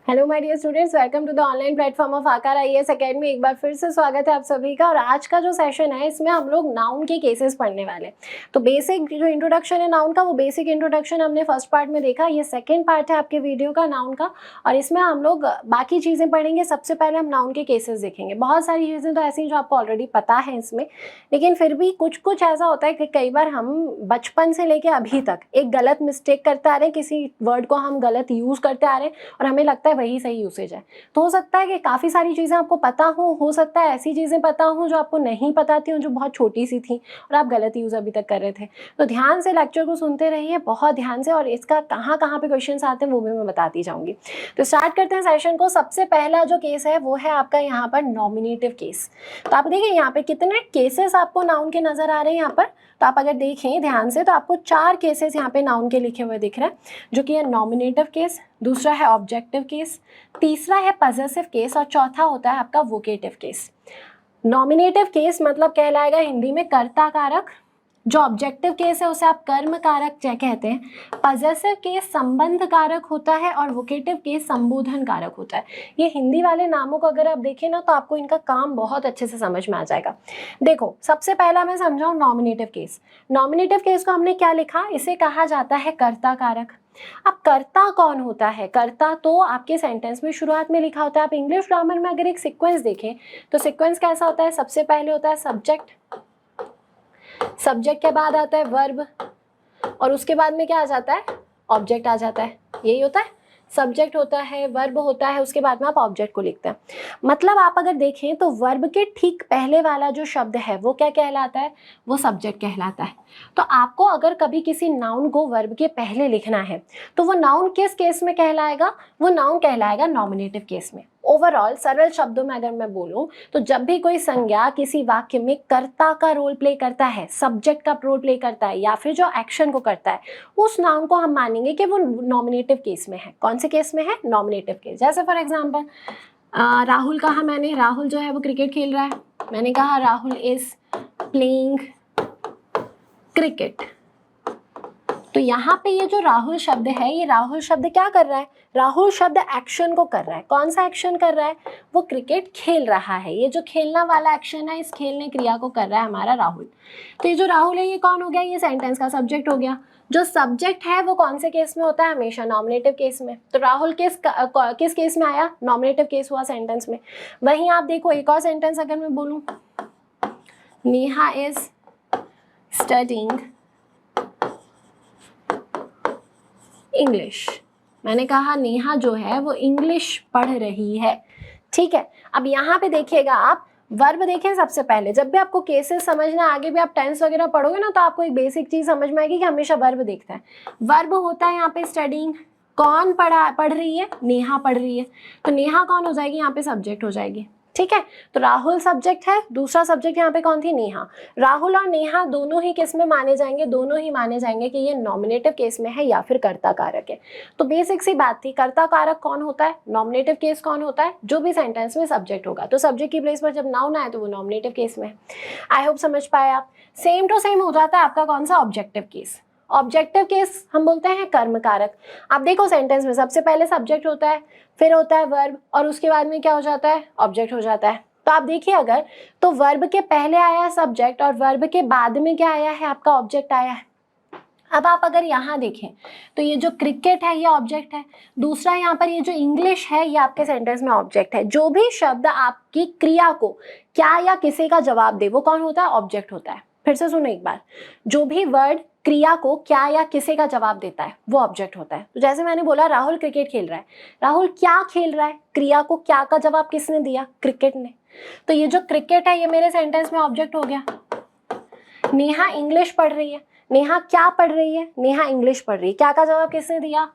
Hello my dear students, welcome to the online platform of Aakar IAS academy. एक बार फिर से स्वागत है आप सभी का। और आज का जो सेशन है इसमें हम लोग नाउन के केसेस पढ़ने वाले हैं। तो बेसिक जो इंट्रोडक्शन है नाउन का, वो बेसिक इंट्रोडक्शन हमने फर्स्ट पार्ट में देखा। ये सेकंड पार्ट है आपके वीडियो का नाउन का, और इसमें हम लोग बाकी चीज़ें पढ़ेंगे। सबसे पहले हम नाउन के केसेस देखेंगे। बहुत सारी चीज़ें तो ऐसी जो आपको ऑलरेडी पता है इसमें, लेकिन फिर भी कुछ कुछ ऐसा होता है कि कई बार हम बचपन से लेके अभी तक एक गलत मिस्टेक करते आ रहे हैं, किसी वर्ड को हम गलत यूज़ करते आ रहे हैं और हमें लगता है वही सही यूसेज है। तो हो सकता है कि काफ़ी सारी चीज़ें आपको पता हो सकता है ऐसी चीज़ें पता हो जो आपको नहीं पता थी, जो बहुत छोटी सी थी और आप गलत यूज़ अभी तक कर रहे थे। तो ध्यान से लेक्चर को सुनते रहिए, बहुत ध्यान से, और इसका कहाँ कहाँ पे क्वेश्चंस आते हैं वो भी मैं बताती जाऊँगी। तो स्टार्ट करते हैं सेशन को। सबसे पहला जो केस है वो है आपका यहाँ पर नॉमिनेटिव केस। तो आप देखिए यहाँ पे कितने केसेस आपको नाउन के नज़र आ रहे हैं यहाँ पर। तो आप अगर देखें ध्यान से तो आपको 4 केसेस यहाँ पे नाउन के लिखे हुए दिख रहे हैं, जो कि है नॉमिनेटिव केस, दूसरा है ऑब्जेक्टिव केस, तीसरा है पजेसिव केस, और चौथा होता है आपका वोकेटिव केस। नॉमिनेटिव केस मतलब कहलाएगा हिंदी में कर्ता कारक। जो ऑब्जेक्टिव केस है उसे आप कर्म कारक कहते हैं। पजेसिव केस संबंध कारक होता है और वोकेटिव केस संबोधन कारक होता है। ये हिंदी वाले नामों को अगर आप देखें ना तो आपको इनका काम बहुत अच्छे से समझ में आ जाएगा। देखो सबसे पहला मैं समझाऊं नॉमिनेटिव केस। नॉमिनेटिव केस को हमने क्या लिखा, इसे कहा जाता है कर्ता कारक। अब कर्ता कौन होता है? कर्ता तो आपके सेंटेंस में शुरुआत में लिखा होता है। आप इंग्लिश ग्रामर में अगर एक सीक्वेंस देखें तो सीक्वेंस कैसा होता है, सबसे पहले होता है सब्जेक्ट, सब्जेक्ट के बाद आता है वर्ब, और उसके बाद में क्या आ जाता है, ऑब्जेक्ट आ जाता है। यही होता है, सब्जेक्ट होता है, वर्ब होता है, उसके बाद में आप ऑब्जेक्ट को लिखते हैं। मतलब आप अगर देखें तो वर्ब के ठीक पहले वाला जो शब्द है वो क्या कहलाता है, वो सब्जेक्ट कहलाता है। तो आपको अगर कभी किसी नाउन को वर्ब के पहले लिखना है तो वो नाउन किस केस में कहलाएगा, वो नाउन कहलाएगा नॉमिनेटिव केस में। ओवरऑल सरल शब्दों में अगर मैं बोलूं तो जब भी कोई संज्ञा किसी वाक्य में कर्ता का रोल प्ले करता है, सब्जेक्ट का रोल प्ले करता है, या फिर जो एक्शन को करता है, उस नाउन को हम मानेंगे कि वो नॉमिनेटिव केस में है। कौन से केस में है? Nominative case. जैसे फॉर एग्जांपल राहुल कहा मैंने, राहुल जो है वो क्रिकेट खेल रहा है। मैंने कहा राहुल इज प्लेइंग क्रिकेट। तो यहाँ पे ये जो राहुल शब्द है, ये राहुल शब्द क्या कर रहा है, राहुल शब्द एक्शन को कर रहा है। कौन सा एक्शन कर रहा है? वो क्रिकेट खेल रहा है। ये जो खेलना वाला एक्शन है, इस खेलने क्रिया को कर रहा है हमारा राहुल। तो ये जो राहुल है ये कौन हो गया, ये सेंटेंस का सब्जेक्ट हो गया। जो सब्जेक्ट है वो कौन से केस में होता है? हमेशा नॉमिनेटिव केस में। तो राहुल किस केस में आया? नॉमिनेटिव केस हुआ सेंटेंस में। वहीं आप देखो एक और सेंटेंस अगर मैं बोलूं, नेहा इज स्टडीइंग इंग्लिश। मैंने कहा नेहा जो है वो इंग्लिश पढ़ रही है। ठीक है, अब यहाँ पे देखिएगा आप वर्ब देखें सबसे पहले। जब भी आपको केसेस समझना, आगे भी आप टेंस वगैरह पढ़ोगे ना तो आपको एक बेसिक चीज समझ में आएगी कि हमेशा वर्ब देखता है। वर्ब होता है यहाँ पे स्टडीइंग। कौन पढ़ रही है? नेहा पढ़ रही है। तो नेहा कौन हो जाएगी? यहाँ पे सब्जेक्ट हो जाएगी। ठीक है, तो राहुल सब्जेक्ट है, दूसरा सब्जेक्ट यहाँ पे कौन थी? नेहा। राहुल और नेहा दोनों ही किस में माने जाएंगे? दोनों ही माने जाएंगे कि ये नॉमिनेटिव केस में है या फिर कर्ता कारक है। तो बेसिक सी बात थी, कर्ता कारक कौन होता है, नॉमिनेटिव केस कौन होता है? जो भी सेंटेंस में सब्जेक्ट होगा। तो सब्जेक्ट की प्लेस पर जब नाउन आए तो वो नॉमिनेटिव केस में है। आई होप समझ पाए आप। सेम टू सेम हो जाता है आपका कौन सा? Objective case. ऑब्जेक्टिव केस हम बोलते हैं कर्म कारक। आप देखो सेंटेंस में सबसे पहले सब्जेक्ट होता है, फिर होता है वर्ब, और उसके बाद में क्या हो जाता है? ऑब्जेक्ट हो जाता है। तो आप देखिए अगर तो वर्ब के पहले आया सब्जेक्ट और वर्ब के बाद में क्या आया है? आपका ऑब्जेक्ट आया है। अब आप अगर यहाँ देखें तो ये जो क्रिकेट है ये ऑब्जेक्ट है। दूसरा यहाँ पर ये जो इंग्लिश है ये आपके सेंटेंस में ऑब्जेक्ट है। जो भी शब्द आपकी क्रिया को क्या या किसी का जवाब दे वो कौन होता है? ऑब्जेक्ट होता है। फिर से सुनो एक बार, जो भी वर्ड क्रिया को क्या या किसी का जवाब देता है वो ऑब्जेक्ट होता है। तो जैसे मैंने बोला राहुल क्रिकेट खेल रहा है, राहुल क्या खेल रहा है? क्रिया को क्या का जवाब किसने दिया? क्रिकेट ने। तो ये जो क्रिकेट है ये मेरे सेंटेंस में ऑब्जेक्ट हो गया। नेहा इंग्लिश पढ़ रही है, नेहा क्या पढ़ रही है? नेहा इंग्लिश पढ़ रही है। क्या का जवाब किसने दिया?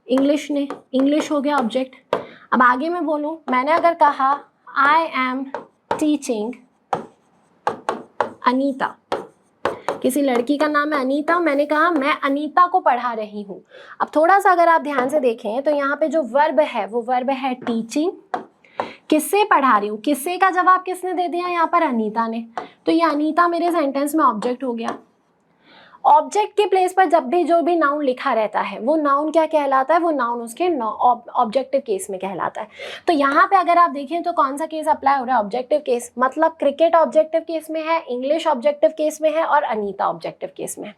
इंग्लिश ने। इंग्लिश हो गया ऑब्जेक्ट। अब आगे मैं बोलूं, मैंने अगर कहा आई एम टीचिंग अनीता, किसी लड़की का नाम है अनीता, मैंने कहा मैं अनीता को पढ़ा रही हूँ। अब थोड़ा सा अगर आप ध्यान से देखें तो यहाँ पे जो वर्ब है वो वर्ब है टीचिंग। किससे पढ़ा रही हूँ? किससे का जवाब किसने दे दिया? यहाँ पर अनीता ने। तो ये अनीता मेरे सेंटेंस में ऑब्जेक्ट हो गया। ऑब्जेक्ट के प्लेस पर जब भी जो भी नाउन लिखा रहता है वो नाउन क्या कहलाता है, वो नाउन उसके ऑब्जेक्टिव केस में कहलाता है। तो यहाँ पे अगर आप देखें तो कौन सा केस अप्लाई हो रहा है, ऑब्जेक्टिव केस, मतलब क्रिकेट ऑब्जेक्टिव केस में है, इंग्लिश ऑब्जेक्टिव केस में है और अनीता ऑब्जेक्टिव केस में है।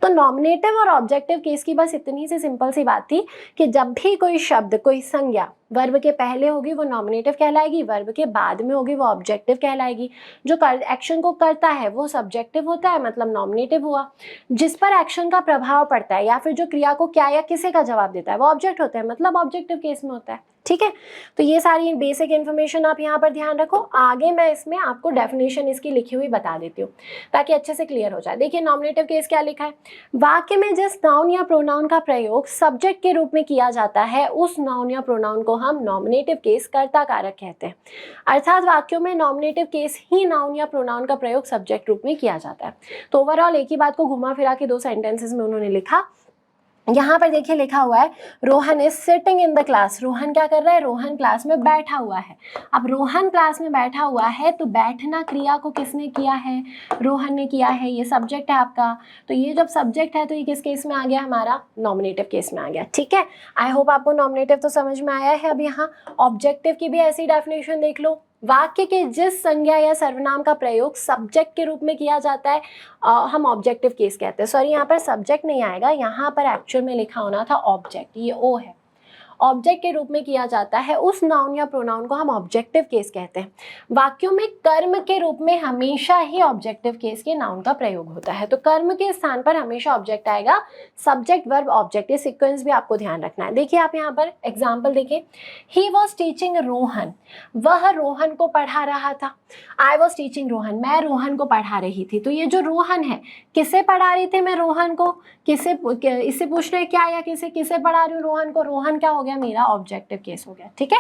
तो नॉमिनेटिव और ऑब्जेक्टिव केस की बस इतनी सी सिंपल सी बात थी कि जब भी कोई शब्द, कोई संज्ञा वर्ब के पहले होगी वो नॉमिनेटिव कहलाएगी, वर्ब के बाद में होगी वो ऑब्जेक्टिव कहलाएगी। जो एक्शन को करता है वो सब्जेक्टिव होता है, मतलब नॉमिनेटिव हुआ। जिस पर एक्शन का प्रभाव पड़ता है या फिर जो क्रिया को क्या या किसे का जवाब देता है वो ऑब्जेक्ट होता है, मतलब ऑब्जेक्टिव केस में होता है। ठीक है, तो ये सारी बेसिक इन्फॉर्मेशन आप यहाँ पर ध्यान रखो। आगे मैं इसमें आपको डेफिनेशन इसकी लिखी हुई बता देती हूँ ताकि अच्छे से क्लियर हो जाए। देखिए नॉमिनेटिव केस क्या लिखा है, वाक्य में जिस नाउन या प्रोनाउन का प्रयोग सब्जेक्ट के रूप में किया जाता है उस नाउन या प्रोनाउन को हम नॉमिनेटिव केस, कर्ता कारक कहते हैं। अर्थात वाक्यों में नॉमिनेटिव केस ही नाउन या प्रोनाउन का प्रयोग सब्जेक्ट रूप में किया जाता है। तो ओवरऑल एक ही बात को घुमा फिरा के 2 सेंटेंसेस में उन्होंने लिखा। यहाँ पर देखिए लिखा हुआ है Rohan is sitting in the class, Rohan क्या कर रहा है, रोहन क्लास में बैठा हुआ है। अब रोहन क्लास में बैठा हुआ है तो बैठना क्रिया को किसने किया है, रोहन ने किया है, ये सब्जेक्ट है आपका। तो ये जब सब्जेक्ट है तो ये किस केस में आ गया, हमारा नॉमिनेटिव केस में आ गया। ठीक है, आई होप आपको नॉमिनेटिव तो समझ में आया है। अब यहाँ ऑब्जेक्टिव की भी ऐसी डेफिनेशन देख लो, वाक्य के जिस संज्ञा या सर्वनाम का प्रयोग सब्जेक्ट के रूप में किया जाता है हम ऑब्जेक्टिव केस कहते हैं। सॉरी, यहाँ पर सब्जेक्ट नहीं आएगा, यहाँ पर एक्चुअल में लिखा होना था ऑब्जेक्ट, ये ओ है। ऑब्जेक्ट के रूप में किया जाता है उस नाउन या प्रोनाउन को हम ऑब्जेक्टिव केस कहते हैं। वाक्यों में कर्म के रूप में हमेशा ही ऑब्जेक्टिव केस के नाउन का प्रयोग होता है। तो कर्म के स्थान पर हमेशा ऑब्जेक्ट आएगा, सब्जेक्ट वर्ब ऑब्जेक्ट, ये सीक्वेंस भी आपको ध्यान रखना है। देखिए आप यहाँ पर एग्जाम्पल देखिए, ही वॉज टीचिंग रोहन, वह रोहन को पढ़ा रहा था। आई वॉज टीचिंग रोहन, मैं रोहन को पढ़ा रही थी। तो ये जो रोहन है, किसे पढ़ा रही थी मैं, रोहन को। किसे, इससे पूछ रहे क्या या किसे पढ़ा रही हूँ, रोहन को। रोहन क्या हो गया, मेरा ऑब्जेक्टिव केस हो गया। ठीक है,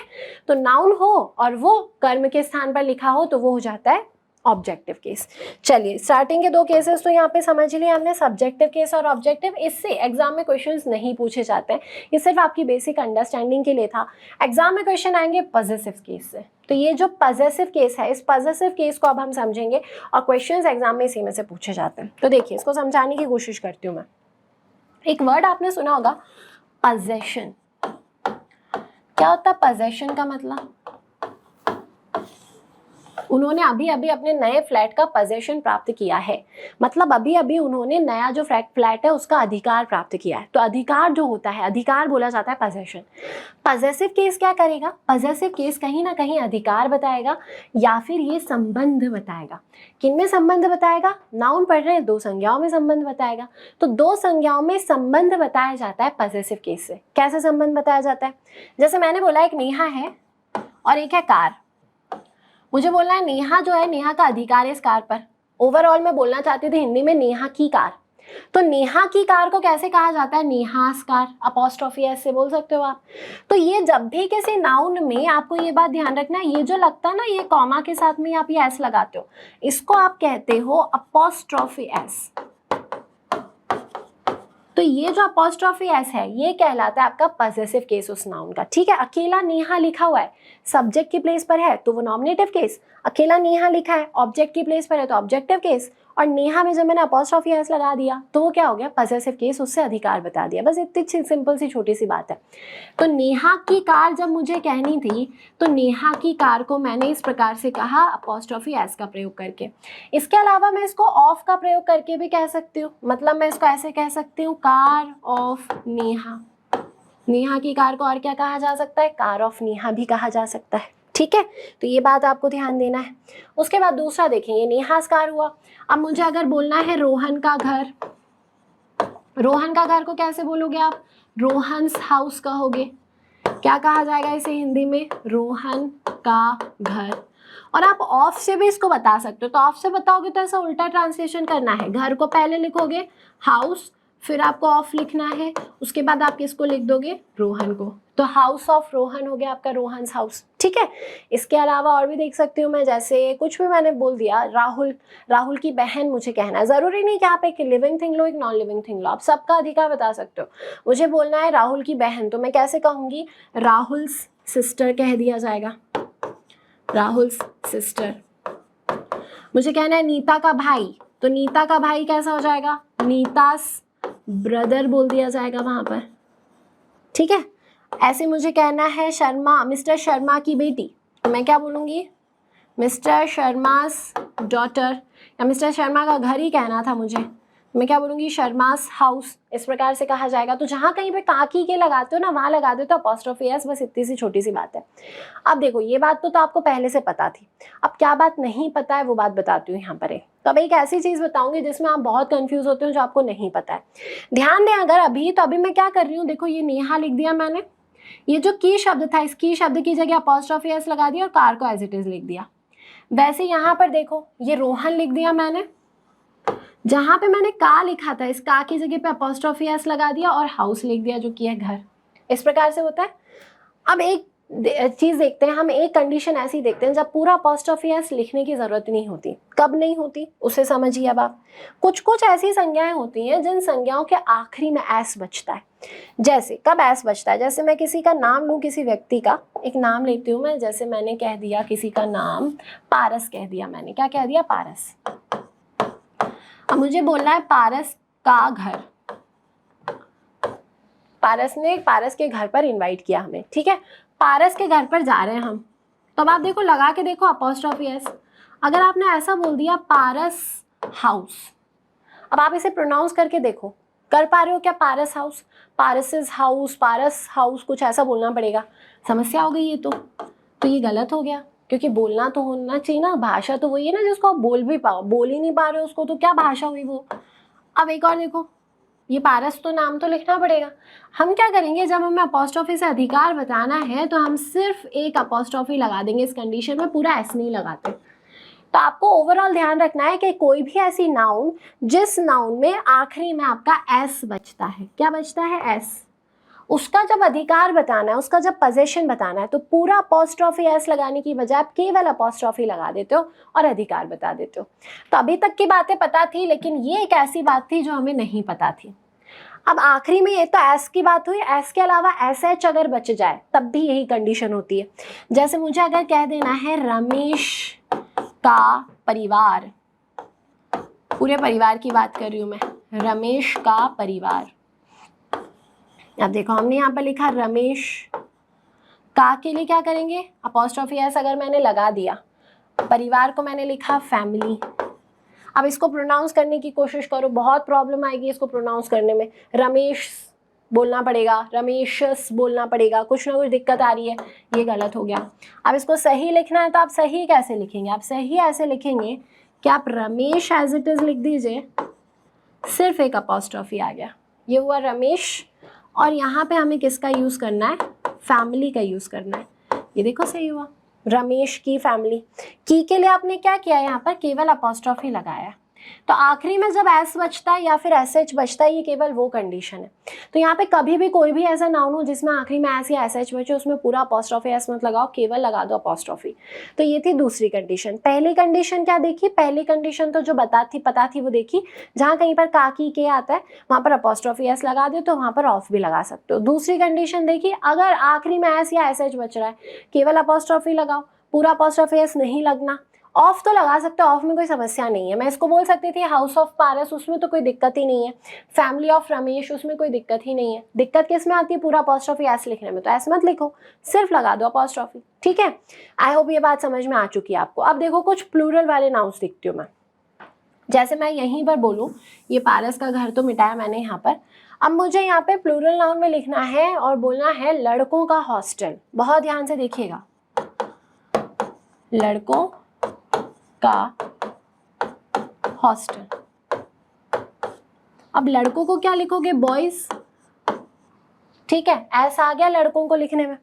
तो नाउन हो और वो कर्म के स्थान पर लिखा हो तो वो हो जाता है ऑब्जेक्टिव केस। चलिए स्टार्टिंग के 2 केसेस तो यहाँ पे समझ लिया हमने, सब्जेक्टिव केस और ऑब्जेक्टिव। इससे एग्जाम में क्वेश्चंस नहीं पूछे जाते हैं, ये सिर्फ आपकी बेसिक अंडरस्टैंडिंग के लिए था। एग्जाम में क्वेश्चन आएंगे पॉजेसिव केस से। तो ये जो पॉजेसिव केस है, इस पॉजेसिव केस को अब हम समझेंगे और क्वेश्चंस एग्जाम में इसी में से पूछे जाते हैं। तो देखिए इसको समझाने की कोशिश करती हूँ मैं। एक वर्ड आपने सुना होगा पजेशन। क्या होता है पजेशन का मतलब, उन्होंने अभी अभी अपने नए फ्लैट का पजेशन प्राप्त किया है, मतलब अभी अभी उन्होंने नया जो फ्लैट है उसका अधिकार प्राप्त किया है। तो अधिकार जो होता है, अधिकार बोला जाता है पजेशन। पजेसिव केस क्या करेगा, पजेसिव केस कहीं ना कहीं अधिकार बताएगा या फिर ये संबंध बताएगा। किन में संबंध बताएगा, नाउन पढ़ रहे हैं, 2 संज्ञाओं में संबंध बताएगा। तो 2 संज्ञाओं में संबंध बताया जाता है पजेसिव केस से। कैसे संबंध बताया जाता है, जैसे मैंने बोला एक नेहा है और एक है कार। मुझे बोलना है नेहा जो है, नेहा का अधिकार है इस कार पर। ओवरऑल मैं बोलना चाहती थी हिंदी में नेहा की कार। तो नेहा की कार को कैसे कहा जाता है, नेहास कार, अपॉस्ट्रोफी एस से बोल सकते हो आप। तो ये जब भी किसी नाउन में, आपको ये बात ध्यान रखना है, ये जो लगता है ना, ये कॉमा के साथ में आप ये एस लगाते हो, इसको आप कहते हो अपॉस्ट्रोफी एस। तो ये जो अपॉस्ट्रोफी एस है ये कहलाता है आपका पॉजेसिव केस उस नाउन का। ठीक है, अकेला नेहा लिखा हुआ है, सब्जेक्ट की प्लेस पर है तो वो नॉमिनेटिव केस। अकेला नेहा लिखा है, ऑब्जेक्ट की प्लेस पर है तो ऑब्जेक्टिव केस। और नेहा में जब मैंने अपॉस्ट्रोफी एस लगा दिया तो वो क्या हो गया, पॉजेसिव केस, उससे अधिकार बता दिया। बस इतनी सिंपल सी छोटी सी बात है। तो नेहा की कार जब मुझे कहनी थी तो नेहा की कार को मैंने इस प्रकार से कहा अपॉस्ट्रोफी एस का प्रयोग करके। इसके अलावा मैं इसको ऑफ का प्रयोग करके भी कह सकती हूँ, मतलब मैं इसको ऐसे कह सकती हूँ कार ऑफ नेहा। नेहा की कार को और क्या कहा जा सकता है, कार ऑफ नेहा भी कहा जा सकता है। ठीक है, तो ये बात आपको ध्यान देना है। उसके बाद दूसरा देखें, ये नेहास कार हुआ। अब मुझे अगर बोलना है रोहन का घर, रोहन का घर को कैसे बोलोगे आप, रोहन्स हाउस कहोगे। क्या कहा जाएगा इसे हिंदी में, रोहन का घर। और आप ऑफ से भी इसको बता सकते हो। तो ऑफ से बताओगे तो ऐसा उल्टा ट्रांसलेशन करना है, घर को पहले लिखोगे हाउस, फिर आपको ऑफ लिखना है, उसके बाद आप किसको लिख दोगे, रोहन को। तो हाउस ऑफ रोहन हो गया आपका रोहन्स हाउस। ठीक है, इसके अलावा और भी देख सकती हूँ मैं, जैसे कुछ भी मैंने बोल दिया, राहुल, राहुल की बहन मुझे कहना है। जरूरी नहीं कि आप एक लिविंग थिंग लो एक नॉन लिविंग थिंग लो, आप सबका अधिकार बता सकते हो। मुझे बोलना है राहुल की बहन, तो मैं कैसे कहूँगी, राहुल्स सिस्टर कह दिया जाएगा, राहुल्स सिस्टर। मुझे कहना है नीता का भाई, तो नीता का भाई कैसा हो जाएगा, नीतास ब्रदर बोल दिया जाएगा वहां पर, ठीक है। ऐसे मुझे कहना है शर्मा, मिस्टर शर्मा की बेटी, तो मैं क्या बोलूंगी, मिस्टर शर्मास डॉटर, या मिस्टर शर्मा का घर ही कहना था मुझे, मैं क्या बोलूंगी, शर्मास हाउस, इस प्रकार से कहा जाएगा। तो जहां कहीं पे काकी के लगाते हो ना, वहां लगा दो तो अपॉस्ट्रोफी एस, बस इतनी सी छोटी सी बात है। अब देखो ये बात तो आपको पहले से पता थी, अब क्या बात नहीं पता है वो बात बताती हूँ यहाँ पर। तो अब एक ऐसी चीज बताऊंगी जिसमें आप बहुत कंफ्यूज होते हो, जो आपको नहीं पता है। ध्यान दें अगर अभी, तो अभी मैं क्या कर रही हूँ, देखो ये नेहा लिख दिया मैंने, ये जो की शब्द था इस की शब्द की जगह अपॉस्ट्रोफी एस लगा दिया और कार को एज इट इज लिख दिया। वैसे यहाँ पर देखो ये रोहन लिख दिया मैंने, जहां पे मैंने का लिखा था इस का की जगह पे अपॉस्ट्रोफी एस लगा दिया और हाउस लिख दिया जो कि है घर। इस प्रकार से होता है। अब एक चीज देखते हैं हम, एक कंडीशन ऐसी देखते हैं जब पूरा अपॉस्ट्रोफी एस लिखने की जरूरत नहीं होती। कब नहीं होती उसे समझिए। अब आप कुछ कुछ ऐसी संज्ञाएं होती हैं जिन संज्ञाओं के आखिरी में एस बचता है। जैसे कब एस बचता है, जैसे मैं किसी का नाम लूं, किसी व्यक्ति का एक नाम लेती हूं मैं, जैसे मैंने कह दिया किसी का नाम पारस कह दिया, मैंने क्या कह दिया, पारस। अब मुझे बोलना है पारस का घर, पारस के घर पर इनवाइट किया हमें, ठीक है, पारस के घर पर जा रहे हैं हम। तो अब आप देखो लगा के देखो अपॉस्ट्रोफी एस। अगर आपने ऐसा बोल दिया पारस हाउस, अब आप इसे प्रोनाउंस करके देखो, कर पा रहे हो क्या, पारस हाउस, पारस हाउस, पारस हाउस, कुछ ऐसा बोलना पड़ेगा। समस्या हो गई ये तो ये गलत हो गया, क्योंकि बोलना तो होना चाहिए ना, भाषा तो वही है ना जिसको आप बोल भी पाओ, बोल ही नहीं पा रहे हो उसको, तो क्या भाषा हुई वो। अब एक और देखो, ये पारस तो नाम तो लिखना पड़ेगा। हम क्या करेंगे, जब हमें अपॉस्ट्रोफी से अधिकार बताना है तो हम सिर्फ एक अपॉस्ट्रोफी लगा देंगे इस कंडीशन में, पूरा एस नहीं लगाते। तो आपको ओवरऑल ध्यान रखना है कि कोई भी ऐसी नाउन जिस नाउन में आखिरी में आपका एस बचता है, क्या बचता है, एस, उसका जब अधिकार बताना है, उसका जब पोजीशन बताना है, तो पूरा अपॉस्ट्रोफी एस लगाने की बजाय आप केवल अपॉस्ट्रोफी लगा देते हो और अधिकार बता देते हो। तो अभी तक की बातें पता थी, लेकिन ये एक ऐसी बात थी जो हमें नहीं पता थी। अब आखिरी में ये तो एस की बात हुई, एस के अलावा एस एच अगर बच जाए तब भी यही कंडीशन होती है। जैसे मुझे अगर कह देना है रमेश का परिवार, पूरे परिवार की बात कर रही हूं मैं, रमेश का परिवार। अब देखो हमने यहाँ पर लिखा रमेश का के लिए क्या करेंगे, अपॉस्ट्रोफी एस अगर मैंने लगा दिया, परिवार को मैंने लिखा फैमिली। अब इसको प्रोनाउंस करने की कोशिश करो, बहुत प्रॉब्लम आएगी इसको प्रोनाउंस करने में, रमेश बोलना पड़ेगा, रमेशस बोलना पड़ेगा, कुछ ना कुछ दिक्कत आ रही है, ये गलत हो गया। अब इसको सही लिखना है तो आप सही कैसे लिखेंगे, आप सही ऐसे लिखेंगे कि आप रमेश एज इट इज लिख दीजिए, सिर्फ एक अपॉस्ट्रोफी आ गया, ये हुआ रमेश, और यहाँ पे हमें किसका यूज करना है, फैमिली का यूज करना है। ये देखो सही हुआ, रमेश की फैमिली। की के लिए आपने क्या किया, यहाँ पर केवल अपॉस्ट्रोफी लगाया। तो आखिरी में जब एस बचता है या फिर एस एच बचता है, ये केवल वो कंडीशन है। तो यहाँ पे कभी भी कोई भी ऐसा नाउन हो जिसमें आखिरी में एस या एस एच बचे, उसमें पूरा अपॉस्ट्रोफी एस मत लगाओ, केवल लगा दो अपॉस्ट्रोफी। तो ये थी दूसरी कंडीशन। पहली कंडीशन क्या देखी, पहली कंडीशन तो जो पता थी वो देखी, जहाँ कहीं पर काकी के आता है वहाँ पर अपॉस्ट्रोफी एस लगा दो, तो वहाँ पर ऑफ भी लगा सकते हो। दूसरी कंडीशन देखी, अगर आखिरी में एस या एस एच बच रहा है, केवल अपॉस्ट्रोफी लगाओ, पूरा अपॉस्ट्रोफी एस नहीं लगना। ऑफ तो लगा सकते हो, ऑफ में कोई समस्या नहीं है। मैं इसको बोल सकती थी हाउस ऑफ पारस, उसमें तो कोई दिक्कत ही नहीं है। फैमिली ऑफ रमेश, उसमें कोई दिक्कत ही नहीं है। दिक्कत किस में आती है, पूरा अपॉस्ट्रोफी एस लिखने में, तो एस मत लिखो, सिर्फ लगा दो अपॉस्ट्रोफी, ठीक है। आई होप ये बात समझ में आ चुकी है आपको। अब देखो कुछ प्लूरल वाले नाउन्स लिखती हूँ मैं, जैसे मैं यहीं पर बोलूँ, ये पारस का घर तो मिटाया मैंने यहाँ पर। अब मुझे यहाँ पे प्लूरल नाउन में लिखना है और बोलना है लड़कों का हॉस्टल। बहुत ध्यान से देखिएगा, लड़कों का हॉस्टल। अब लड़कों को क्या लिखोगे, बॉयज, ठीक है, ऐसा आ गया लड़कों को लिखने में।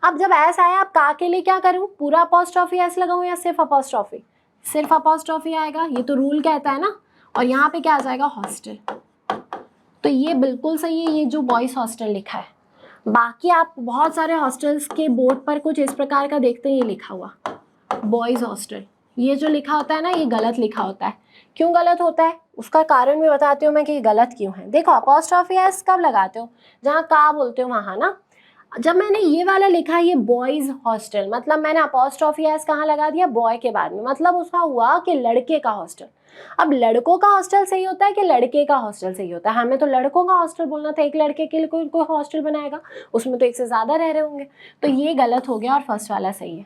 अब जब ऐसा आया, आप का के लिए क्या करूं, पूरा अपॉस्ट्रोफी एस लगाऊं या सिर्फ अपॉस्ट्रोफी, सिर्फ अपॉस्ट्रोफी आएगा, ये तो रूल कहता है ना। और यहाँ पे क्या आ जाएगा, हॉस्टल। तो ये बिल्कुल सही है, ये जो बॉयज हॉस्टल लिखा है। बाकी आप बहुत सारे हॉस्टल्स के बोर्ड पर कुछ इस प्रकार का देखते हैं, ये लिखा हुआ बॉयज हॉस्टल, ये जो लिखा होता है ना, ये गलत लिखा होता है। क्यों गलत होता है, उसका कारण भी बताती हूँ मैं कि ये गलत क्यों है। देखो अपॉस्ट्रोफी एस कब लगाते हो, जहाँ का बोलते हो वहाँ ना। जब मैंने ये वाला लिखा, ये बॉयज हॉस्टल, मतलब मैंने अपॉस्ट्रोफी एस कहाँ लगा दिया, बॉय के बाद में, मतलब उसका हुआ कि लड़के का हॉस्टल। अब लड़कों का हॉस्टल सही होता है कि लड़के का हॉस्टल सही होता है? हमें तो लड़कों का हॉस्टल बोलना था, एक लड़के के लिए कोई हॉस्टल बनाएगा, उसमें तो एक से ज़्यादा रह रहे होंगे, तो ये गलत हो गया और फर्स्ट वाला सही है।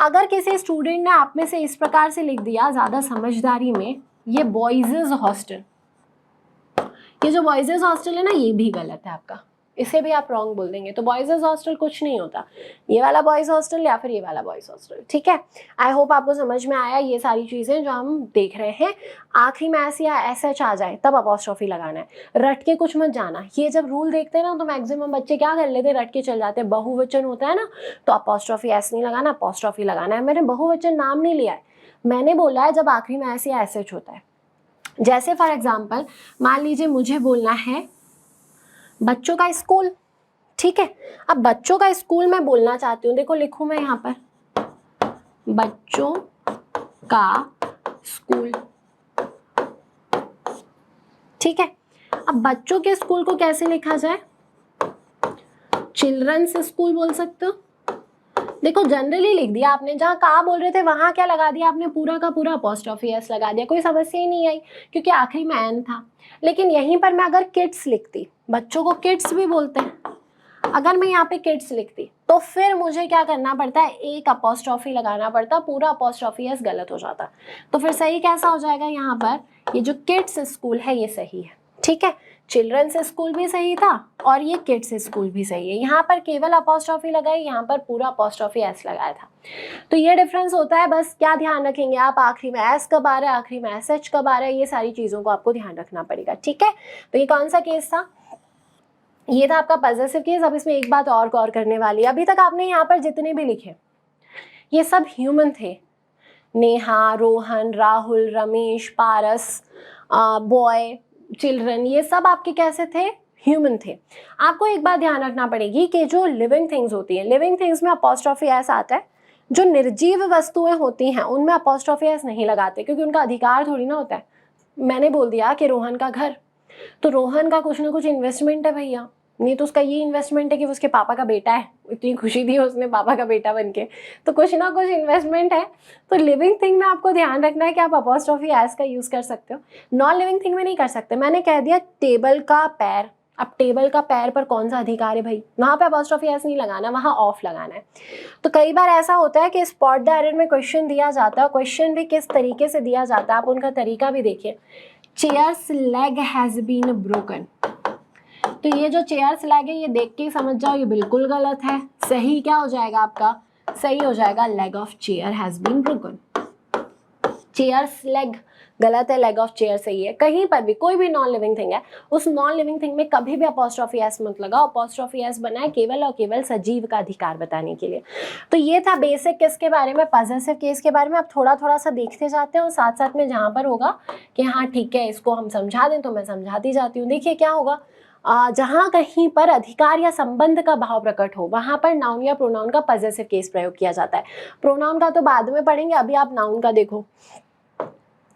अगर किसी स्टूडेंट ने आप में से इस प्रकार से लिख दिया ज़्यादा समझदारी में, ये बॉयज़ हॉस्टल, ये जो बॉयज़ हॉस्टल है ना, ये भी गलत है आपका, इसे भी आप रॉन्ग बोल देंगे। तो बॉयज़ हॉस्टल कुछ नहीं होता, ये वाला बॉयज़ हॉस्टल या फिर ये वाला बॉयज़ हॉस्टल। ठीक है, आई होप आपको समझ में आया ये सारी चीज़ें जो हम देख रहे हैं। आखिरी में एस या एस एच आ जाए तब अपॉस्ट्रोफी लगाना है, रट के कुछ मत जाना। ये जब रूल देखते हैं ना तो मैक्सिमम बच्चे क्या कर लेते हैं, रट के चल जाते हैं। बहुवचन होता है ना तो अपॉस्ट्रोफी एस नहीं लगाना, अपॉस्ट्रोफी लगाना है। मैंने बहुवचन नाम नहीं लिया है, मैंने बोला है जब आखिरी में एस या एस एच होता है। जैसे फॉर एग्जाम्पल मान लीजिए मुझे बोलना है बच्चों का स्कूल, ठीक है। अब बच्चों का स्कूल मैं बोलना चाहती हूँ, देखो लिखूँ मैं यहाँ पर बच्चों का स्कूल, ठीक है। अब बच्चों के स्कूल को कैसे लिखा जाए, चिल्ड्रंस स्कूल बोल सकते हो। देखो जनरली लिख दिया आपने, जहाँ का बोल रहे थे वहां क्या लगा दिया आपने, पूरा का पूरा अपॉस्ट्रोफी एस लगा दिया, कोई समस्या ही नहीं आई क्योंकि आखिरी में एन था। लेकिन यहीं पर मैं अगर किड्स लिखती, बच्चों को किड्स भी बोलते हैं, अगर मैं यहाँ पे किड्स लिखती तो फिर मुझे क्या करना पड़ता है, एक अपॉस्ट्रोफी लगाना पड़ता, पूरा अपॉस्ट्रोफी एस गलत हो जाता। तो फिर सही कैसा हो जाएगा, यहाँ पर ये जो किड्स स्कूल है ये सही है, ठीक है। चिल्ड्रंस स्कूल भी सही था और ये किड्स स्कूल भी सही है। यहाँ पर केवल अपॉस्ट्रोफी लगाई, यहाँ पर पूरा अपॉस्ट्रोफी एस लगाया था। तो ये डिफरेंस होता है। बस क्या ध्यान रखेंगे आप, आखिरी में एस कब आ रहा है, आखिरी में एस एच कब आ रहा है, ये सारी चीज़ों को आपको ध्यान रखना पड़ेगा, ठीक है। तो ये कौन सा केस था, ये था आपका पॉजेसिव केस। अब इसमें एक बात और गौर करने वाली है, अभी तक आपने यहाँ पर जितने भी लिखे ये सब ह्यूमन थे, नेहा, रोहन, राहुल, रमेश, पारस, बॉय, चिल्ड्रन, ये सब आपके कैसे थे, ह्यूमन थे। आपको एक बात ध्यान रखना पड़ेगी कि जो लिविंग थिंग्स होती हैं, लिविंग थिंग्स में अपॉस्ट्रोफी एस आता है, जो निर्जीव वस्तुएं होती हैं उनमें अपॉस्ट्रोफी एस नहीं लगाते क्योंकि उनका अधिकार थोड़ी ना होता है। मैंने बोल दिया कि रोहन का घर, तो रोहन का कुछ ना कुछ इन्वेस्टमेंट है भैया, नहीं तो उसका ये इन्वेस्टमेंट है कि उसके पापा का बेटा है, इतनी खुशी दी उसने पापा का बेटा बनके, तो कुछ ना कुछ इन्वेस्टमेंट है। तो लिविंग थिंग में आपको ध्यान रखना है कि आप अपॉस्ट्रोफी एस का यूज़ कर सकते हो, नॉन लिविंग थिंग में नहीं कर सकते। मैंने कह दिया टेबल का पैर, अब टेबल का पैर पर कौन सा अधिकार है भाई, वहाँ पे अपॉस्ट्रोफी एस नहीं लगाना, वहाँ ऑफ लगाना है। तो कई बार ऐसा होता है कि स्पॉट द एरर में क्वेश्चन दिया जाता है, क्वेश्चन भी किस तरीके से दिया जाता है आप उनका तरीका भी देखिए। Chair's leg has been broken, तो ये जो चेयर्स लेग है ये देख के ही समझ जाओ ये बिल्कुल गलत है। सही क्या हो जाएगा आपका, सही हो जाएगा leg of chair has been broken. Chair's leg गलत है, लेग ऑफ चेयर सही है। कहीं पर भी कोई भी नॉन लिविंग थिंग है, उस नॉन लिविंग थिंग में कभी भी अपॉस्ट्रोफी एस मत लगाओ। अपॉस्ट्रोफी एस बनाए केवल और केवल सजीव का अधिकार बताने के लिए। तो ये था बेसिक किसके बारे में, पॉजेसिव केस के बारे में। आप थोड़ा थोड़ा सा देखते जाते हैं और साथ साथ में जहाँ पर होगा कि हाँ ठीक है इसको हम समझा दें तो मैं समझाती जाती हूँ। देखिए क्या होगा, जहाँ कहीं पर अधिकार या संबंध का भाव प्रकट हो वहाँ पर नाउन या प्रोनाउन का पॉजेसिव केस प्रयोग किया जाता है। प्रोनाउन का तो बाद में पढ़ेंगे, अभी आप नाउन का देखो।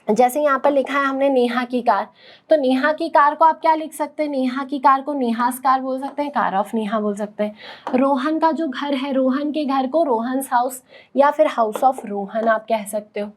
जैसे यहाँ पर लिखा है हमने नेहा की कार, तो नेहा की कार को आप क्या लिख सकते हैं, नेहा की कार को नेहास कार बोल सकते हैं, कार ऑफ नेहा बोल सकते हैं। रोहन का जो घर है, रोहन के घर को रोहन्स हाउस या फिर हाउस ऑफ रोहन आप कह सकते हो,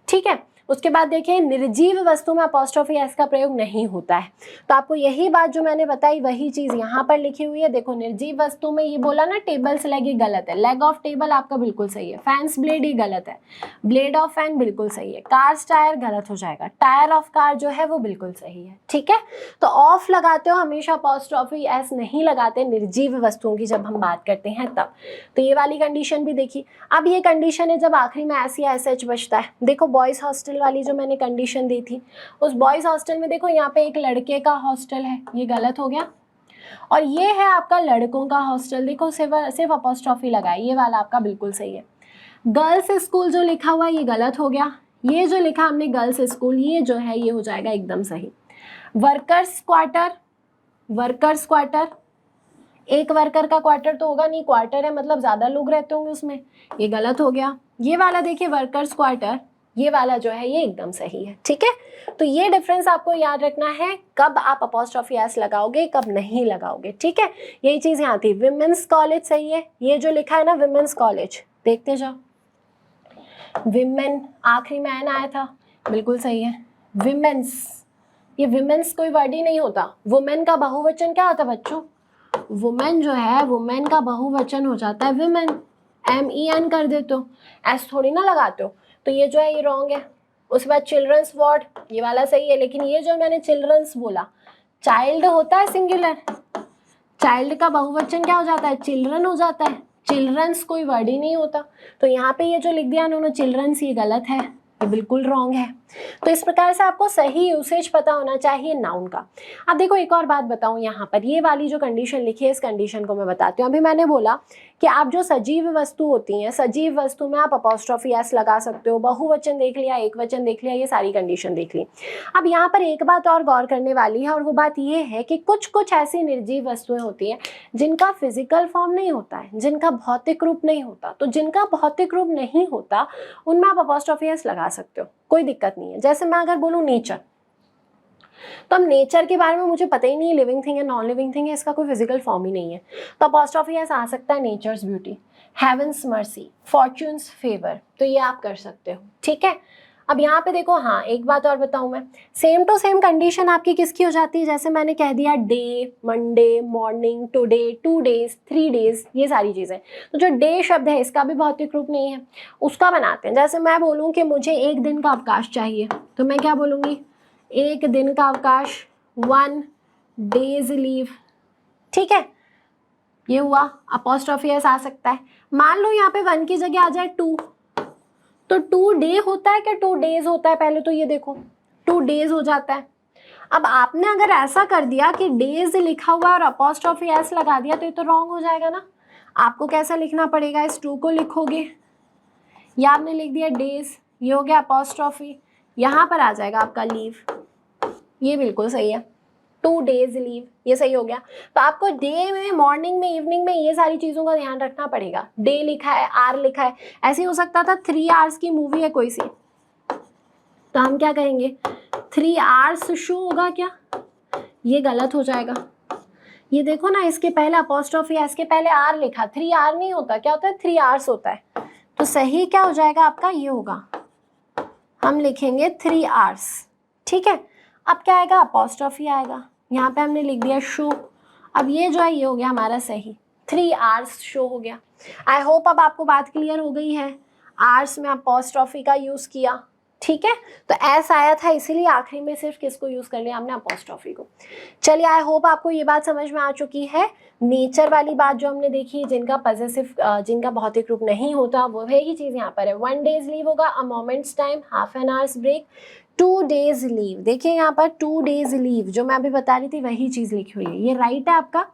ठीक है। उसके बाद देखिए निर्जीव वस्तु में अपॉस्ट्रोफी एस का प्रयोग नहीं होता है। तो आपको यही बात जो मैंने बताई वही चीज़ यहाँ पर लिखी हुई है। देखो निर्जीव वस्तु में ये बोला ना टेबल्स लेग, ये गलत है। लेग ऑफ टेबल आपका बिल्कुल सही है। फैंस ब्लेड ये गलत है। ब्लेड ऑफ फैन बिल्कुल सही है। कार्स टायर गलत हो जाएगा। टायर ऑफ कार जो है वो बिल्कुल सही है, ठीक है। तो ऑफ लगाते हो हमेशा, अपॉस्ट्रोफी एस नहीं लगाते निर्जीव वस्तुओं की जब हम बात करते हैं तब। तो ये वाली कंडीशन भी देखी। अब ये कंडीशन है जब आखिरी में एस या एस एच बचता है। देखो बॉयज हॉस्टल वाली जो मैंने कंडीशन दी थी, उस बॉयज हॉस्टल में देखो यहाँ पे एक लड़के का हॉस्टल है, ये गलत हो गया। और ये है आपका लड़कों का हॉस्टल, देखो सिर्फ अपॉस्ट्रोफी लगाई, ये वाला आपका बिल्कुल सही है। गर्ल्स स्कूल जो लिखा हुआ है ये गलत हो गया। ये जो लिखा हमने गर्ल्स स्कूल, ये जो है ये हो जाएगा एकदम सही। वर्कर्स क्वार्टर, वर्कर्स क्वार्टर, एक वर्कर का क्वार्टर तो होगा नहीं, क्वार्टर है मतलब ज़्यादा लोग रहते होंगे उसमें, ये गलत हो गया। ये वाला देखिए वर्कर्स क्वार्टर, ये वाला जो है ये एकदम सही है, ठीक है। तो ये डिफरेंस आपको याद रखना है, कब आप अपॉस्ट्रोफी एस लगाओगे कब नहीं लगाओगे, ठीक है। यही चीज़ यहाँ थी। विमेंस कॉलेज सही है, ये जो लिखा है ना विमेंस कॉलेज, देखते जाओ। विमेन आखिरी में एन आया था, बिल्कुल सही है। विमेंस, ये विमेंस कोई वर्ड ही नहीं होता। वुमेन का बहुवचन क्या होता है बच्चों? वुमेन जो है, वुमेन का बहुवचन हो जाता है विमेन। MEN कर देते हो, एस थोड़ी ना लगाते हो। तो ये जो है ये रॉन्ग है। उसके बाद चिल्ड्रंस वार्ड, ये वाला सही है, लेकिन ये जो मैंने चिल्ड्रंस बोला, चाइल्ड होता है सिंगुलर, चाइल्ड का बहुवचन क्या हो जाता है? चिल्ड्रन हो जाता है। चिल्ड्रंस कोई वर्ड ही नहीं होता। तो यहाँ पे ये जो लिख दिया उन्होंने चिल्ड्रंस, ये गलत है, ये बिल्कुल रॉन्ग है। तो इस प्रकार से आपको सही यूसेज पता होना चाहिए नाउन का। अब देखो एक और बात बताऊं, यहाँ पर ये वाली जो कंडीशन लिखी है, इस कंडीशन को मैं बताती हूँ। अभी मैंने बोला कि आप जो सजीव वस्तु होती हैं, सजीव वस्तु में आप अपॉस्ट्रोफी एस लगा सकते हो, बहुवचन देख लिया, एक वचन देख लिया, ये सारी कंडीशन देख ली। अब यहाँ पर एक बात और गौर करने वाली है, और वो बात ये है कि कुछ कुछ ऐसी निर्जीव वस्तुएं होती हैं जिनका फिजिकल फॉर्म नहीं होता है, जिनका भौतिक रूप नहीं होता। तो जिनका भौतिक रूप नहीं होता उनमें आप अपॉस्ट्रोफी एस लगा सकते हो, कोई दिक्कत नहीं है। जैसे मैं अगर बोलूँ नेचर, तो अब नेचर के बारे में मुझे पता ही नहीं है लिविंग थिंग है नॉन लिविंग थिंग है, इसका कोई फिजिकल फॉर्म ही नहीं है, तो अपॉस्ट्रोफी एस आ सकता है nature's beauty, heaven's mercy, fortune's favour, तो ये आप कर सकते हो। ठीक है, अब यहाँ पे देखो, हाँ एक बात और बताऊँ मैं, सेम टू सेम कंडीशन आपकी किसकी हो जाती है? जैसे मैंने कह दिया day, Monday, morning, today, 2 days, 3 days, ये सारी चीज़ें। तो जो डे शब्द है इसका भी भौतिक रूप नहीं है, उसका बनाते हैं। जैसे मैं बोलूँ कि मुझे एक दिन का अवकाश चाहिए, तो मैं क्या बोलूँगी? एक दिन का अवकाश, 1 डेज लीव। ठीक है, ये हुआ, अपॉस्ट्रोफी एस आ सकता है। मान लो यहाँ पे 1 की जगह आ जाए 2, तो 2 डे होता है क्या 2 डेज होता है? पहले तो ये देखो, 2 डेज हो जाता है। अब आपने अगर ऐसा कर दिया कि डेज लिखा हुआ है और अपॉस्ट्रोफी एस लगा दिया, तो ये तो रॉन्ग हो जाएगा ना। आपको कैसा लिखना पड़ेगा? इस 2 को लिखोगे, या आपने लिख दिया डेज, ये हो गया अपॉस्ट्रोफी, यहाँ पर आ जाएगा आपका लीव, ये बिल्कुल सही है, 2 डेज लीव, ये सही हो गया। तो आपको डे में, मॉर्निंग में, इवनिंग में, ये सारी चीज़ों का ध्यान रखना पड़ेगा। डे लिखा है, आर लिखा है, ऐसे हो सकता था 3 आवर्स की मूवी है कोई सी, तो हम क्या कहेंगे? 3 आवर्स शो होगा क्या? ये गलत हो जाएगा। ये देखो ना, इसके पहले अपॉस्ट्रोफी एस के पहले आर लिखा, 3 आर नहीं होता, क्या होता है? 3 आवर्स होता है। तो सही क्या हो जाएगा आपका? ये होगा, हम लिखेंगे 3 आवर्स। ठीक है, अब क्या आएगा? अपॉस्ट्रोफी आएगा, यहाँ पे हमने लिख दिया शो। अब ये जो है ये हो गया हमारा सही, 3 आवर्स शो हो गया। आई होप अब आपको बात क्लियर हो गई है। आवर्स में अपॉस्ट्रोफी का यूज़ किया, ठीक है, तो एस आया था, इसीलिए आखिरी में सिर्फ किसको यूज़ कर लिया हमने? अपॉस्ट्रोफी को। चलिए, आई होप आपको ये बात समझ में आ चुकी है। नेचर वाली बात जो हमने देखी, जिनका पॉजेसिव, जिनका भौतिक रूप नहीं होता, वो वही चीज़ यहाँ पर है। 1 डेज लीव होगा, a moments time, half an hours break, 2 days leave. देखिए यहाँ पर 2 डेज लीव जो मैं अभी बता रही थी वही चीज़ लिखी हुई है, ये राइट है आपका।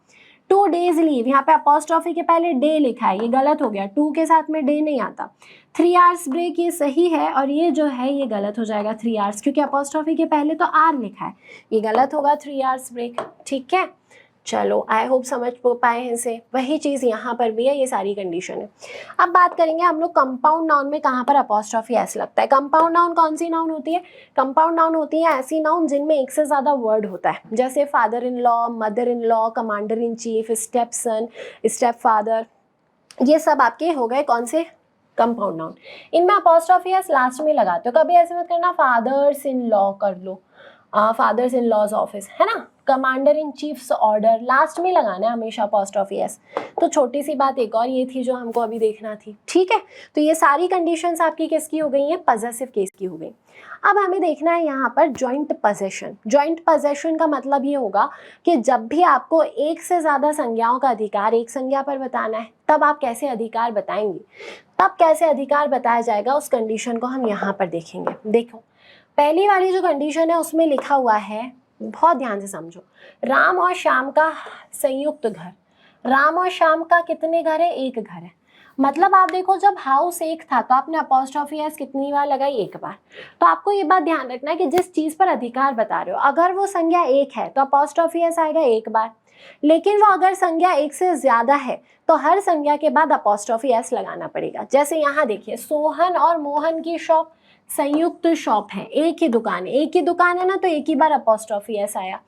2 डेज लीव, यहाँ पे अपॉस्ट्रोफी के पहले डे लिखा है, ये गलत हो गया, 2 के साथ में डे नहीं आता। 3 आवर्स ब्रेक, ये सही है, और ये जो है ये गलत हो जाएगा 3 आवर्स, क्योंकि अपॉस्ट्रोफी के पहले तो आर लिखा है, ये गलत होगा 3 आवर्स ब्रेक। ठीक है, चलो आई होप समझ पाए हैं इसे। वही चीज़ यहाँ पर भी है, ये सारी कंडीशन है। अब बात करेंगे हम लोग कंपाउंड नाउन में कहाँ पर अपॉस्ट्रोफी एस लगता है। कंपाउंड नाउन कौन सी नाउन होती है? कंपाउंड नाउन होती है ऐसी नाउन जिनमें एक से ज़्यादा वर्ड होता है, जैसे father in law, mother in law, commander in chief, step sun, step father, ये सब आपके हो गए कौन से? Compound noun. इनमें अपॉस्ट्रोफी एस लास्ट में लगाते हो, कभी ऐसे मत करना फादर्स इन लॉ कर लो, फादर्स इन लॉज ऑफिस, है ना, commander in chiefs order, last में लगाना है हमेशा अपॉस्ट्रोफी एस। तो छोटी सी बात एक और ये थी जो हमको अभी देखना थी। ठीक है, तो ये सारी कंडीशंस आपकी किसकी हो गई हैं? पॉजेसिव केस की हो गई। अब हमें देखना है यहाँ पर जॉइंट पोजेशन। जॉइंट पोजेशन का मतलब ये होगा कि जब भी आपको एक से ज़्यादा संज्ञाओं का अधिकार एक संज्ञा पर बताना है, तब आप कैसे अधिकार बताएंगे, तब कैसे अधिकार बताया जाएगा, उस कंडीशन को हम यहाँ पर देखेंगे। देखो, पहली वाली जो कंडीशन है उसमें लिखा हुआ है, बहुत ध्यान से समझो, राम और श्याम का संयुक्त घर। राम और श्याम का कितने घर है? एक घर है। मतलब आप देखो, जब हाउस एक था तो आपने अपॉस्ट्रोफी एस कितनी बार लगाई? एक बार। तो आपको ये बात ध्यान रखना है कि जिस चीज़ पर अधिकार बता रहे हो, अगर वो संज्ञा एक है तो अपॉस्ट्रोफी एस आएगा एक बार, लेकिन वो अगर संज्ञा एक से ज़्यादा है तो हर संज्ञा के बाद अपॉस्ट्रोफी एस लगाना पड़ेगा। जैसे यहाँ देखिए, सोहन और मोहन की शॉप संयुक्त शॉप है, एक ही दुकान है, एक ही दुकान है ना, तो एक ही बार अपॉस्ट्रोफी एस आया।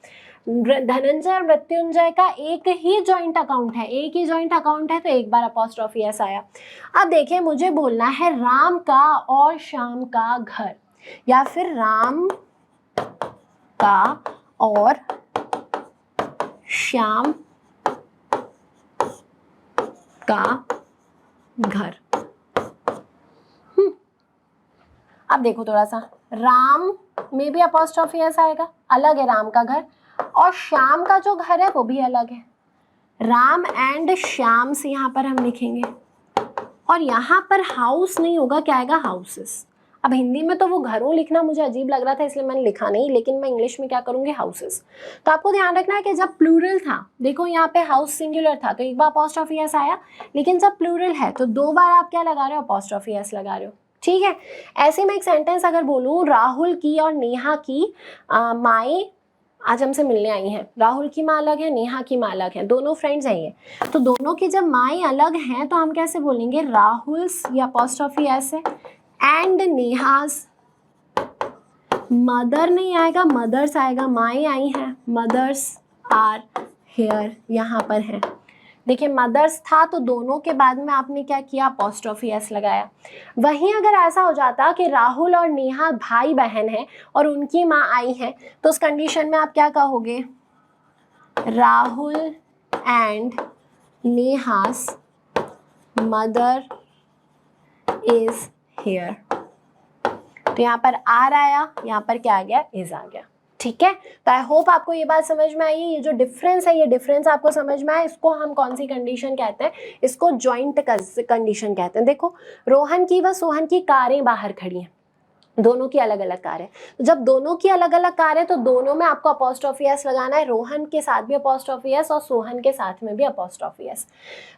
धनंजय और मृत्युंजय का एक ही जॉइंट अकाउंट है, एक ही जॉइंट अकाउंट है, तो एक बार अपॉस्ट्रोफी एस आया। अब देखिए, मुझे बोलना है राम का और श्याम का घर, या फिर राम का और श्याम का घर। अब देखो थोड़ा सा, राम में भी अपॉस्ट्रोफी एस आएगा, अलग है राम का घर, और श्याम का जो घर है वो भी अलग है, राम एंड श्याम से यहाँ पर हम लिखेंगे, और यहाँ पर हाउस नहीं होगा, क्या आएगा, हाउसेस। अब हिंदी में तो वो घरों लिखना मुझे अजीब लग रहा था इसलिए मैंने लिखा नहीं, लेकिन मैं इंग्लिश में क्या करूँगी, हाउसेस। तो आपको ध्यान रखना है कि जब प्लूरल था, देखो यहाँ पे हाउस सिंगुलर था तो एक बार अपॉस्ट्रोफी एस आया, लेकिन जब प्लूरल है तो 2 बार आप क्या लगा रहे हो, अपॉस्ट्रोफी एस लगा रहे हो। ठीक है, ऐसे में एक सेंटेंस अगर बोलूँ, राहुल की और नेहा की माएँ आज हमसे मिलने आई हैं, राहुल की माँ अलग है, नेहा की माँ अलग है, दोनों फ्रेंड्स हैं ये, तो दोनों की जब माएँ अलग हैं तो हम कैसे बोलेंगे, राहुल्स, या अपॉस्ट्रोफी एस है, एंड नेहाज, मदर नहीं आएगा, मदर्स आएगा, माएँ आई हैं, मदर्स आर हेयर, यहाँ पर है। देखिए मदर्स था तो दोनों के बाद में आपने क्या किया, अपॉस्ट्रोफी एस लगाया। वहीं अगर ऐसा हो जाता कि राहुल और नेहा भाई बहन हैं और उनकी माँ आई है, तो उस कंडीशन में आप क्या कहोगे, Rahul and नेहास mother is here. तो यहाँ पर आर आया, यहाँ पर क्या आ गया, इज आ गया। ठीक है, तो आई होप आपको ये बात समझ में आई है। ये जो डिफरेंस है, ये डिफरेंस आपको समझ में आया। इसको हम कौन सी कंडीशन कहते हैं, इसको जॉइंट कंडीशन कहते हैं। देखो रोहन की व सोहन की कारें बाहर खड़ी हैं, दोनों की अलग अलग कार है, तो जब दोनों की अलग अलग कार है तो दोनों में आपको अपॉस्ट्रोफी एस लगाना है, रोहन के साथ भी अपॉस्ट्रोफी एस और सोहन के साथ में भी अपॉस्ट्रोफी एस।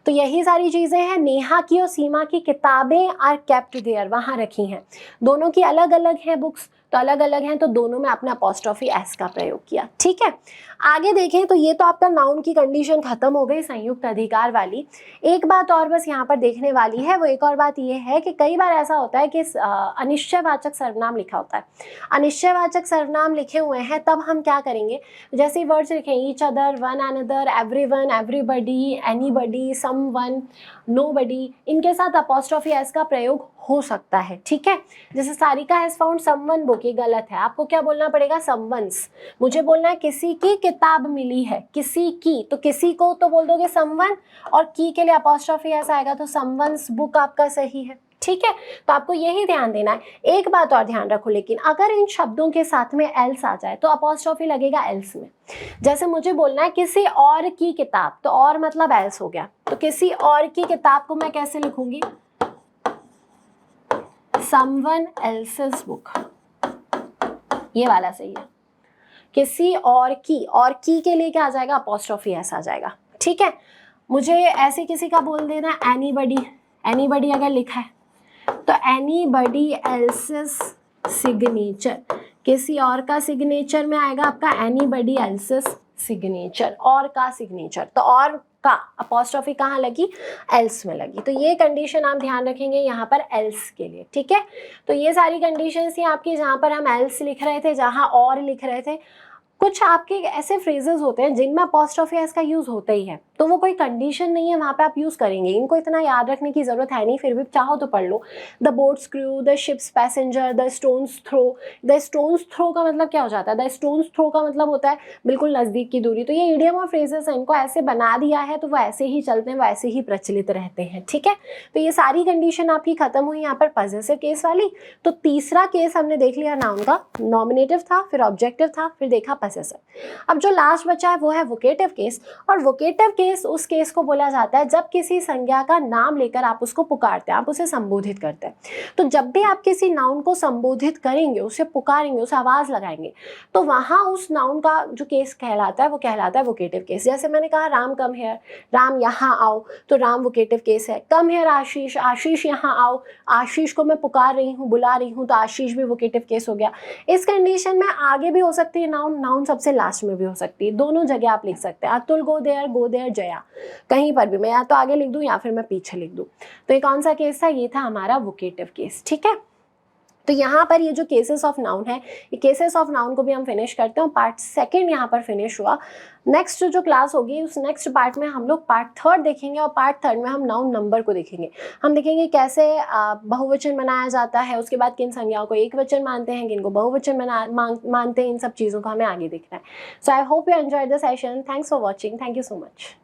तो यही सारी चीजें हैं। नेहा की और सीमा की किताबें आर केप्ट देयर, वहां रखी हैं, दोनों की अलग अलग हैं बुक्स, तो अलग अलग हैं, तो दोनों में आपने अपॉस्ट्रोफी एस का प्रयोग किया। ठीक है, आगे देखें तो ये तो आपका नाउन की कंडीशन खत्म हो गई, संयुक्त अधिकार वाली। एक बात और बस यहाँ पर देखने वाली है, वो एक और बात ये है कि कई बार ऐसा होता है कि अनिश्चयवाचक सर्वनाम लिखा होता है, अनिश्चयवाचक सर्वनाम लिखे हुए हैं, तब हम क्या करेंगे, जैसे वर्ड्स लिखें each other, one another, everyone, everybody, anybody, someone, nobody, इनके साथ अपॉस्ट्रोफी एस का प्रयोग हो सकता है। ठीक है, जैसे Sarika has found someone book, ये गलत है, आपको क्या बोलना पड़ेगा, समवंस। मुझे बोलना है किसी की किताब मिली है, किसी की, तो किसी को तो बोल दोगे समवन, और की के लिए अपॉस्ट्रोफी एस आएगा, तो समवंस बुक आपका सही है। ठीक है, तो आपको यही ध्यान देना है। एक बात और ध्यान रखो, लेकिन अगर इन शब्दों के साथ में एल्स आ जाए तो अपॉस्ट्रोफी लगेगा एल्स में। जैसे मुझे बोलना है किसी और की किताब, तो और मतलब एल्स हो गया, तो किसी और की किताब को मैं कैसे लिखूंगी, someone else's book, ये वाला सही है। किसी और की के लिए क्या आ जाएगा, अपॉस्ट्रोफी एस आ जाएगा। ठीक है, मुझे ऐसे किसी का बोल देना एनीबडी, एनीबडी अगर लिखा है तो एनीबडी एल्सेस सिग्नेचर, किसी और का सिग्नेचर में आएगा आपका एनीबडी एल्सेस सिग्नेचर, और का सिग्नेचर, तो और का अपॉस्ट्रोफी कहाँ लगी, एल्स में लगी। तो ये कंडीशन आप ध्यान रखेंगे यहाँ पर एल्स के लिए। ठीक है, तो ये सारी कंडीशंस थी आपकी, जहाँ पर हम एल्स लिख रहे थे, जहाँ और लिख रहे थे। कुछ आपके ऐसे फ्रेजेस होते हैं जिनमें अपॉस्ट्रोफी एस का यूज होता ही है, तो वो कोई कंडीशन नहीं है, वहाँ पे आप यूज करेंगे, इनको इतना याद रखने की जरूरत है नहीं, फिर भी चाहो तो पढ़ लो। The boat's crew, the ship's passenger, the stone's throw. The stone's throw का मतलब क्या हो जाता है, द स्टोन्स थ्रो का मतलब होता है बिल्कुल नजदीक की दूरी। तो ये इडियम और फ्रेजेस हैं, इनको ऐसे बना दिया है तो वो ऐसे ही चलते हैं, वो ऐसे ही प्रचलित रहते हैं। ठीक है, तो ये सारी कंडीशन आपकी खत्म हुई यहाँ पर पॉजेसिव केस वाली। तो तीसरा केस हमने देख लिया नाउन का, नॉमिनेटिव था, फिर ऑब्जेक्टिव था, फिर देखा पॉसेसिव। अब जो लास्ट बचा है वो है वोकेटिव केस, और वोकेटिव केस उस केस को बोला जाता है जब किसी संज्ञा का नाम लेकर आप उसको पुकारते हैं, आप उसे संबोधित करते हैं। तो जब भी आप किसी नाउन को संबोधित करेंगे, उसे पुकारेंगे, उसे आवाज लगाएंगे, तो वहां उस नाउन का जो केस कहलाता है वो कहलाता है वोकेटिव केस। जैसे मैंने कहा राम कम हेयर, राम यहाँ आओ, तो राम वोकेटिव केस है। कम हेयर आशीष, आशीष यहाँ आओ, आशीष को मैं पुकार रही हूँ, बुला रही हूँ, तो आशीष भी वोकेटिव केस हो गया। इस कंडीशन में आगे भी हो सकती है नाउन, नाउन सबसे लास्ट में भी हो सकती है, दोनों जगह आप लिख सकते हैं। अतुल गो देयर जया, कहीं पर भी मैं या तो आगे लिख दूं या फिर मैं पीछे लिख दूं। तो ये कौन सा केस था, ये था हमारा वोकेटिव केस। ठीक है, तो यहाँ पर ये जो केसेस ऑफ नाउन है, ये केसेस ऑफ नाउन को भी हम फिनिश करते हैं। पार्ट सेकंड यहाँ पर फिनिश हुआ। नेक्स्ट जो क्लास होगी उस नेक्स्ट पार्ट में हम लोग पार्ट थर्ड देखेंगे, और पार्ट थर्ड में हम नाउन नंबर को देखेंगे। हम देखेंगे कैसे बहुवचन बनाया जाता है, उसके बाद किन संज्ञाओं को एक वचन मानते हैं, किन को बहुवचन मानते हैं, इन सब चीज़ों को हमें आगे देखना है। So I hope you enjoy the session. Thanks for watching. Thank you so much.